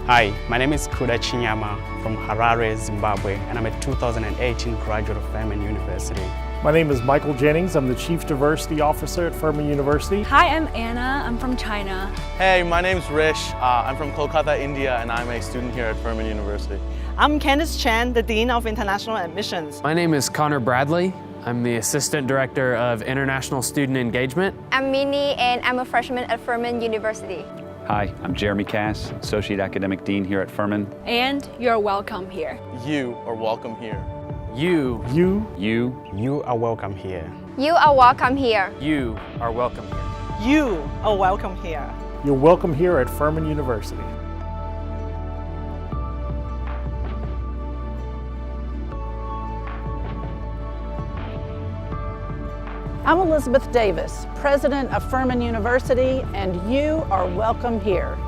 Hi, my name is Kuda Chinyama from Harare, Zimbabwe, and I'm a 2018 graduate of Furman University. My name is Michael Jennings. I'm the Chief Diversity Officer at Furman University. Hi, I'm Anna. I'm from China. Hey, my name's Rish. I'm from Kolkata, India, and I'm a student here at Furman University. I'm Candice Chen, the Dean of International Admissions. My name is Connor Bradley. I'm the Assistant Director of International Student Engagement. I'm Minnie, and I'm a freshman at Furman University. Hi, I'm Jeremy Cass, Associate Academic Dean here at Furman. And you're welcome here. You are welcome here. You are welcome here. You are welcome here. You are welcome here. You are welcome here. You're welcome here at Furman University. I'm Elizabeth Davis, President of Furman University, and you are welcome here.